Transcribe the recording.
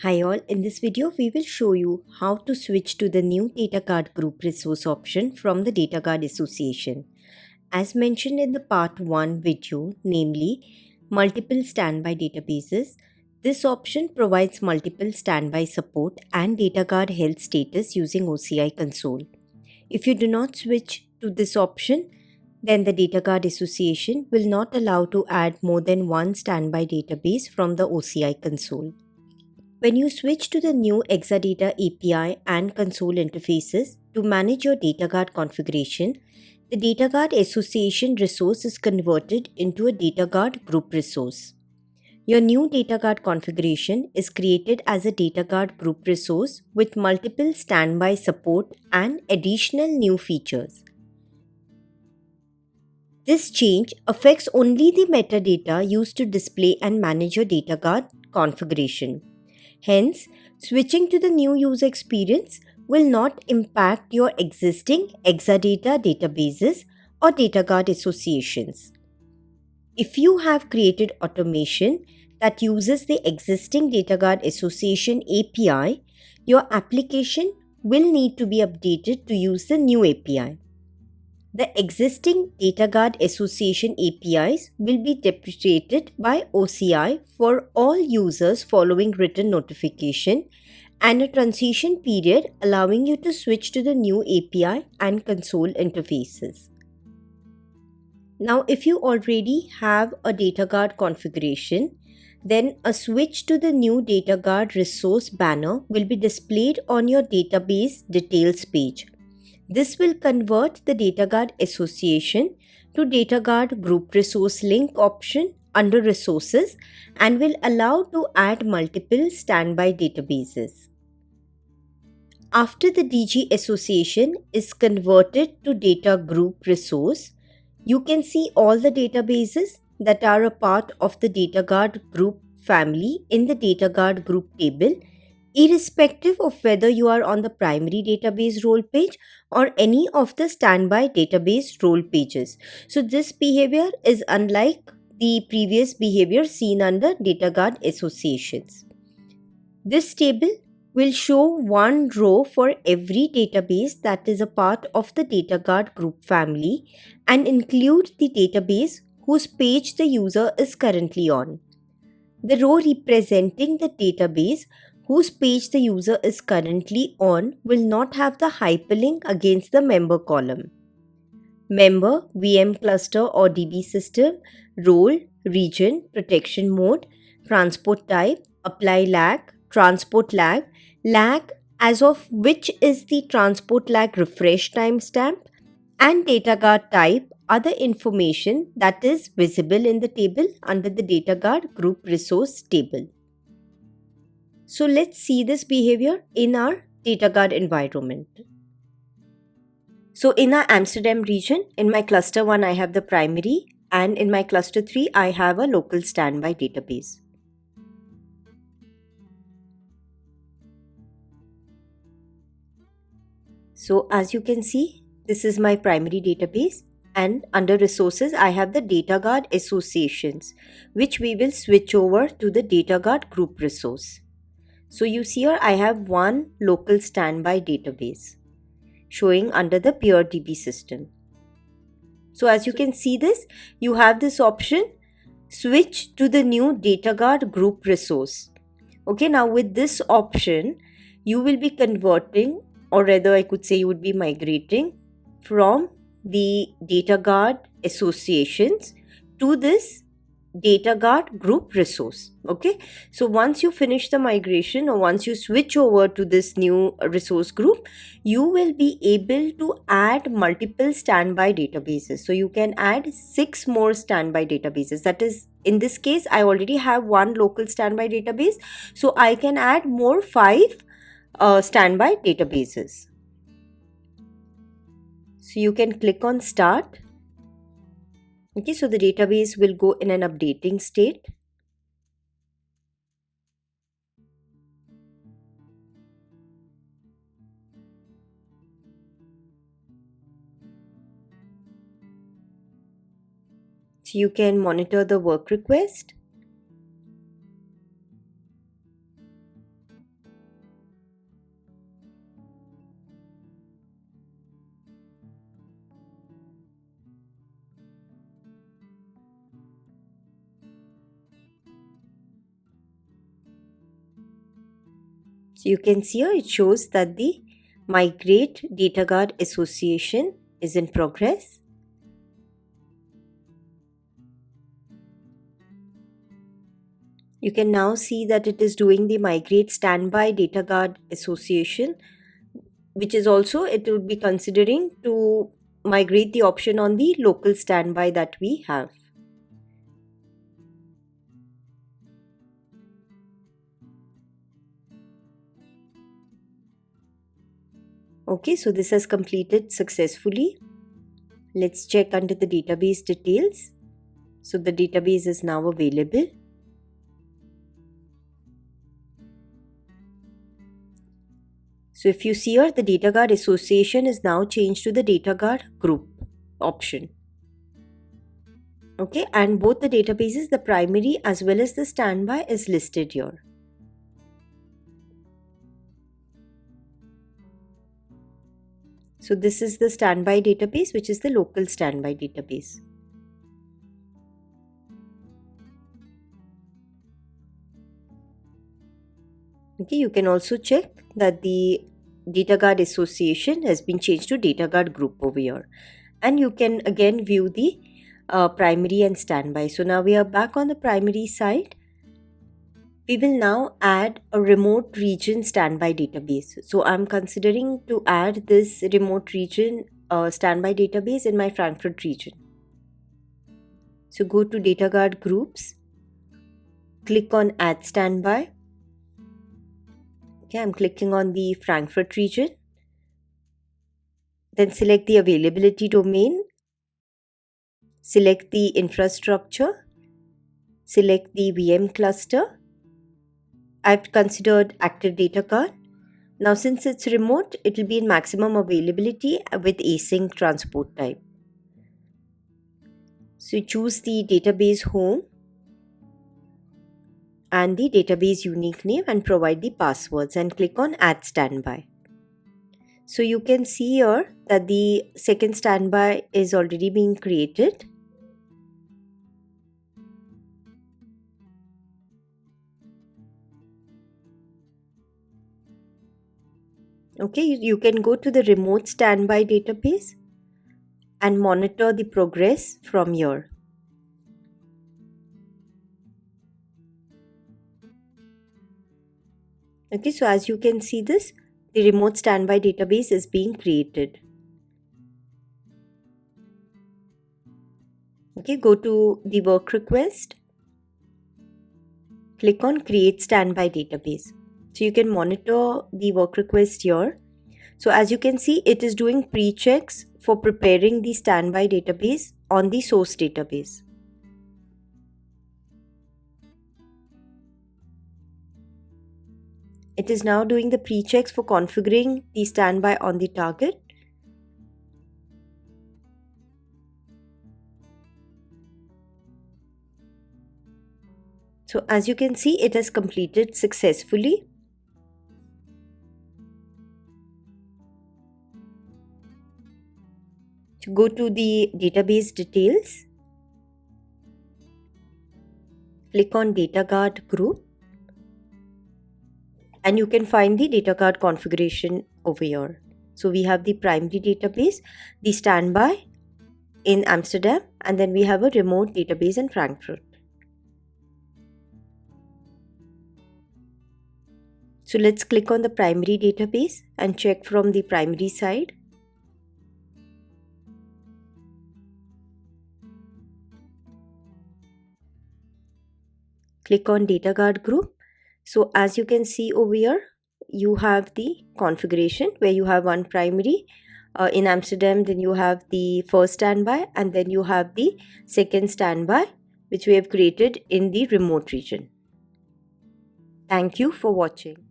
Hi all, in this video we will show you how to switch to the new data guard group resource option from the data guard association. As mentioned in the part 1 video, namely multiple standby databases, this option provides multiple standby support and data guard health status using OCI console. If you do not switch to this option, then the data guard association will not allow to add more than one standby database from the OCI console. When you switch to the new Exadata API and console interfaces to manage your DataGuard configuration, the DataGuard association resource is converted into a DataGuard group resource. Your new DataGuard configuration is created as a DataGuard group resource with multiple standby support and additional new features. This change affects only the metadata used to display and manage your DataGuard configuration. Hence, switching to the new user experience will not impact your existing Exadata databases or DataGuard associations. If you have created automation that uses the existing DataGuard association API, your application will need to be updated to use the new API. The existing DataGuard association APIs will be deprecated by OCI for all users following written notification and a transition period allowing you to switch to the new API and console interfaces. Now, if you already have a DataGuard configuration, then a switch to the new DataGuard resource banner will be displayed on your database details page. This will convert the DataGuard association to DataGuard group resource link option under resources and will allow to add multiple standby databases. After the DG association is converted to data group resource, you can see all the databases that are a part of the DataGuard group family in the DataGuard group table, irrespective of whether you are on the primary database role page or any of the standby database role pages. So this behavior is unlike the previous behavior seen under DataGuard associations. This table will show one row for every database that is a part of the DataGuard group family and include the database whose page the user is currently on. The row representing the database whose page the user is currently on will not have the hyperlink against the member column. Member, VM cluster or DB system, role, region, protection mode, transport type, apply lag, transport lag, lag as of which is the transport lag refresh timestamp, and DataGuard type are the information that is visible in the table under the DataGuard group resource table. So let's see this behavior in our DataGuard environment. So in our Amsterdam region, in my cluster 1 I have the primary and in my cluster 3 I have a local standby database. So as you can see, this is my primary database and under resources I have the DataGuard associations, which we will switch over to the DataGuard group resource. So you see here I have one local standby database showing under the PureDB system. So as you can see this, you have this option, switch to the new DataGuard group resource. Okay, now with this option, you will be converting, or rather I could say you would be migrating from the DataGuard associations to this DataGuard group resource. Okay, so once you finish the migration or once you switch over to this new resource group, you will be able to add multiple standby databases. So you can add 6 more standby databases. That is, in this case I already have one local standby database, so I can add more 5 standby databases. So you can click on start. Okay, so the database will go in an updating state. So you can monitor the work request. So you can see here it shows that the Migrate Data Guard Association is in progress. You can now see that it is doing the Migrate Standby Data Guard Association, which is also, it would be considering to migrate the option on the local standby that we have. Okay, so this has completed successfully. Let's check under the database details. So the database is now available. So if you see here, the Data Guard Association is now changed to the Data Guard Group option. Okay, and both the databases, the primary as well as the standby, is listed here. So this is the standby database, which is the local standby database. Okay, you can also check that the Data Guard Association has been changed to Data Guard Group over here. And you can again view the primary and standby. So now we are back on the primary side. We will now add a remote region standby database. So I'm considering to add this remote region standby database in my Frankfurt region. So go to Data Guard Groups, click on Add Standby. Okay, I'm clicking on the Frankfurt region. Then select the availability domain, select the infrastructure, select the VM cluster. I've considered Active Data Guard. Now since it's remote, it will be in maximum availability with async transport type. So choose the database home and the database unique name and provide the passwords and click on Add Standby. So you can see here that the second standby is already being created. Okay, you can go to the remote standby database and monitor the progress from here. Okay, so as you can see this, the remote standby database is being created. Okay, go to the work request, click on Create Standby Database. So you can monitor the work request here. So as you can see, it is doing pre-checks for preparing the standby database on the source database. It is now doing the pre-checks for configuring the standby on the target. So as you can see, it has completed successfully. To go to the database details, click on Data Guard Group, and you can find the Data Guard configuration over here. So we have the primary database, the standby in Amsterdam, and then we have a remote database in Frankfurt. So let's click on the primary database and check from the primary side. Click on Data Guard Group. So as you can see over here, you have the configuration where you have one primary in Amsterdam, then you have the first standby, and then you have the second standby, which we have created in the remote region. Thank you for watching.